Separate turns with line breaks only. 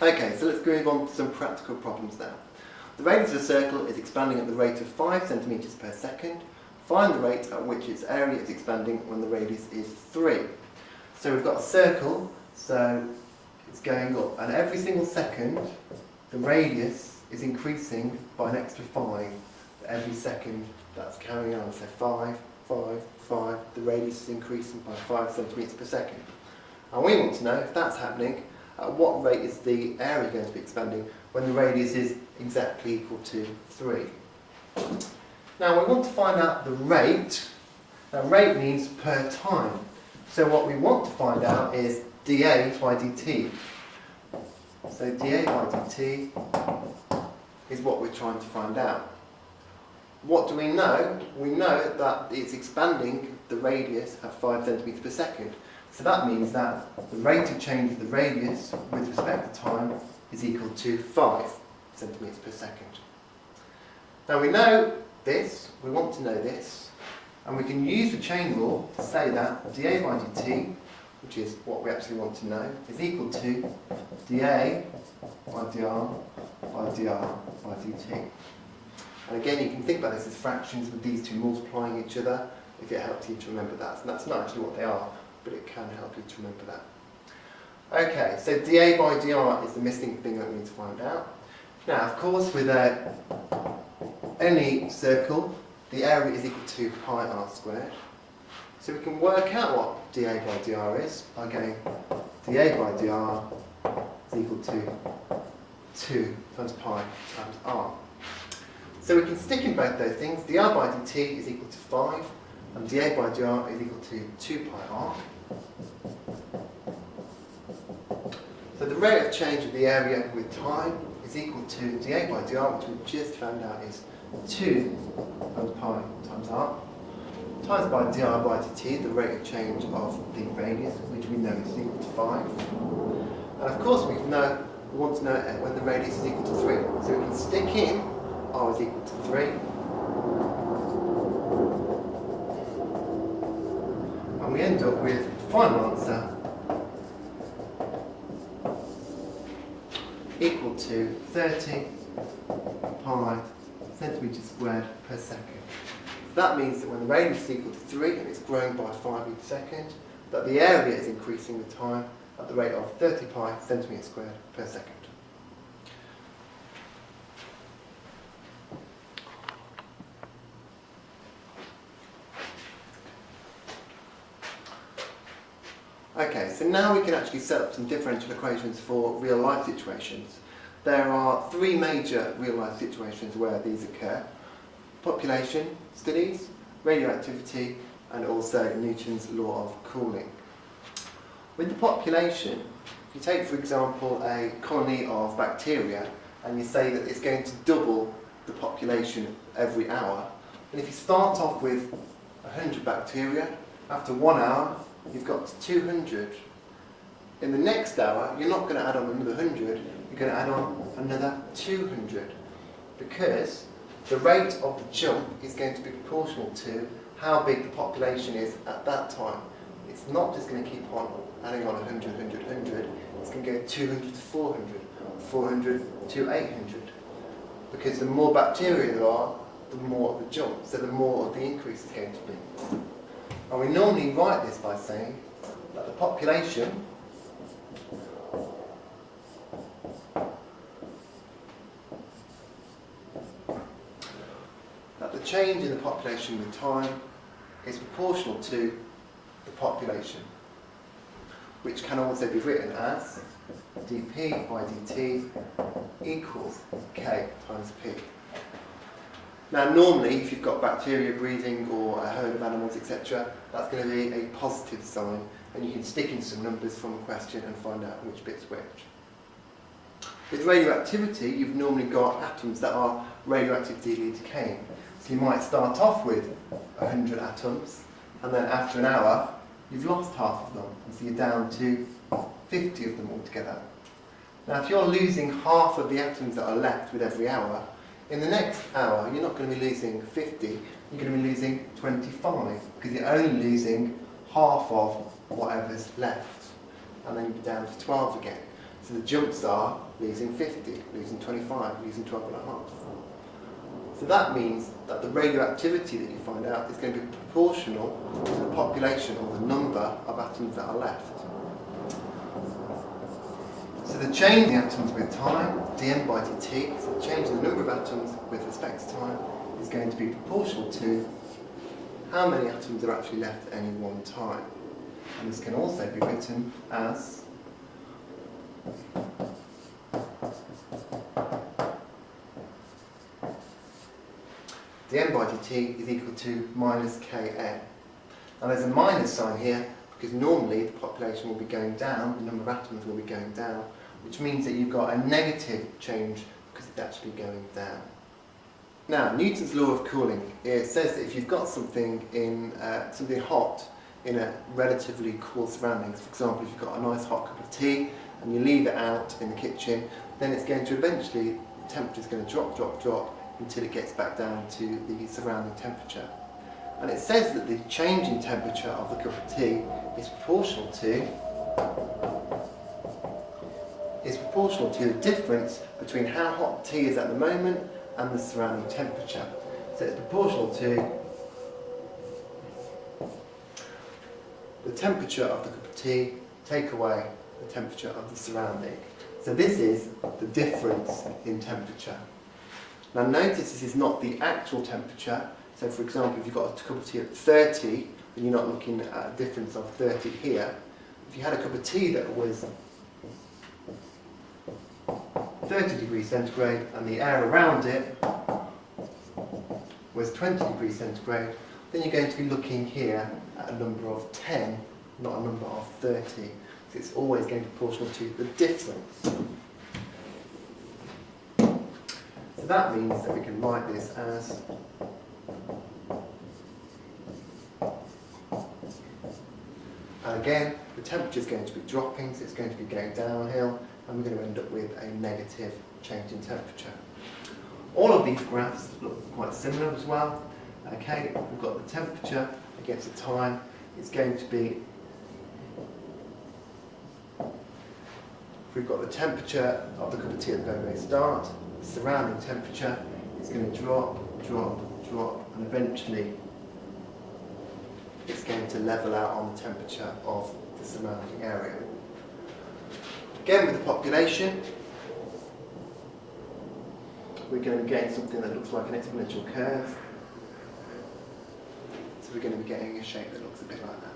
Okay, so let's move on to some practical problems now. The radius of a circle is expanding at the rate of 5 centimetres per second. Find the rate at which its area is expanding when the radius is 3. So we've got a circle, so it's going up, and every single second the radius is increasing by an extra 5. Every second that's carrying on, so 5, 5, 5, the radius is increasing by 5 centimetres per second. And we want to know if that's happening, at what rate is the area going to be expanding when the radius is exactly equal to 3. Now we want to find out the rate. Now rate means per time. So what we want to find out is dA by dt. So dA by dt is what we're trying to find out. What do we know? We know that it's expanding the radius at 5 centimetres per second. So that means that the rate of change of the radius with respect to time is equal to 5 centimetres per second. Now we know this, we want to know this, and we can use the chain rule to say that dA by dt, which is what we actually want to know, is equal to dA by dr by dr by dt. And again, you can think about this as fractions with these two multiplying each other, if it helps you to remember that. And that's not actually what they are, but it can help you to remember that. Okay, so dA by dr is the missing thing that we need to find out. Now, of course, with any circle, the area is equal to pi r squared. So we can work out what dA by dr is by going dA by dr is equal to 2 times pi times r. So we can stick in both those things. dr by dt is equal to 5, and dA by dr is equal to 2 pi r. So the rate of change of the area with time is equal to dA by dr, which we just found out is 2 times pi times r, times by dr by dt, the rate of change of the radius, which we know is equal to 5. And of course we want to know when the radius is equal to 3. So we can stick in r is equal to 3. And we end up with the final answer equal to 30 pi centimetres squared per second. So that means that when the radius is equal to 3 and it's growing by 5 each second, that the area is increasing with time at the rate of 30 pi centimetres squared per second. Okay, so now we can actually set up some differential equations for real life situations. There are 3 major real life situations where these occur: population studies, radioactivity, and also Newton's law of cooling. With the population, if you take for example a colony of bacteria and you say that it's going to double the population every hour, and if you start off with 100 bacteria, after 1 hour you've got 200. In the next hour, you're not going to add on another 100, you're going to add on another 200. Because the rate of the jump is going to be proportional to how big the population is at that time. It's not just going to keep on adding on 100, 100, 100. It's going to go 200 to 400, 400 to 800. Because the more bacteria there are, the more of the jump, so the more of the increase is going to be. And we normally write this by saying that the population change in the population with time is proportional to the population, which can also be written as dP by dt equals k times p. Now normally if you've got bacteria breathing or a herd of animals etc, that's going to be a positive sign, and you can stick in some numbers from the question and find out which bit's which. With radioactivity, you've normally got atoms that are radioactively decaying. So you might start off with 100 atoms, and then after an hour, you've lost half of them. And so you're down to 50 of them altogether. Now, if you're losing half of the atoms that are left with every hour, in the next hour, you're not going to be losing 50, you're going to be losing 25, because you're only losing half of whatever's left. And then you'll be down to 12 again. So the jumps are losing 50, losing 25, losing 12 and a half. So that means that the radioactivity that you find out is going to be proportional to the population or the number of atoms that are left. So the change in the atoms with time, dm by dt, so the change in the number of atoms with respect to time, is going to be proportional to how many atoms are actually left at any one time. And this can also be written as dm by dt is equal to minus kn. Now there's a minus sign here because normally the population will be going down, the number of atoms will be going down, which means that you've got a negative change because it's actually going down. Now, Newton's law of cooling, it says that if you've got something in something hot in a relatively cool surroundings, for example, if you've got a nice hot cup of tea and you leave it out in the kitchen, then it's going to eventually, the temperature is going to drop until it gets back down to the surrounding temperature. And it says that the change in temperature of the cup of tea is proportional to the difference between how hot tea is at the moment and the surrounding temperature. So it's proportional to the temperature of the cup of tea take away the temperature of the surrounding. So this is the difference in temperature. Now notice this is not the actual temperature. So for example, if you've got a cup of tea at 30, then you're not looking at a difference of 30 here. If you had a cup of tea that was 30 degrees centigrade and the air around it was 20 degrees centigrade, then you're going to be looking here at a number of 10, not a number of 30. So it's always going to be proportional to the difference. So that means that we can write this as and again, the temperature is going to be dropping, so it's going to be going downhill, and we're going to end up with a negative change in temperature. All of these graphs look quite similar as well. Okay, we've got the temperature against the time. It's going to be, if we've got the temperature of the cup of tea at the very start, the surrounding temperature is going to drop, and eventually it's going to level out on the temperature of the surrounding area. Again, with the population, we're going to be getting something that looks like an exponential curve. So we're going to be getting a shape that looks a bit like that.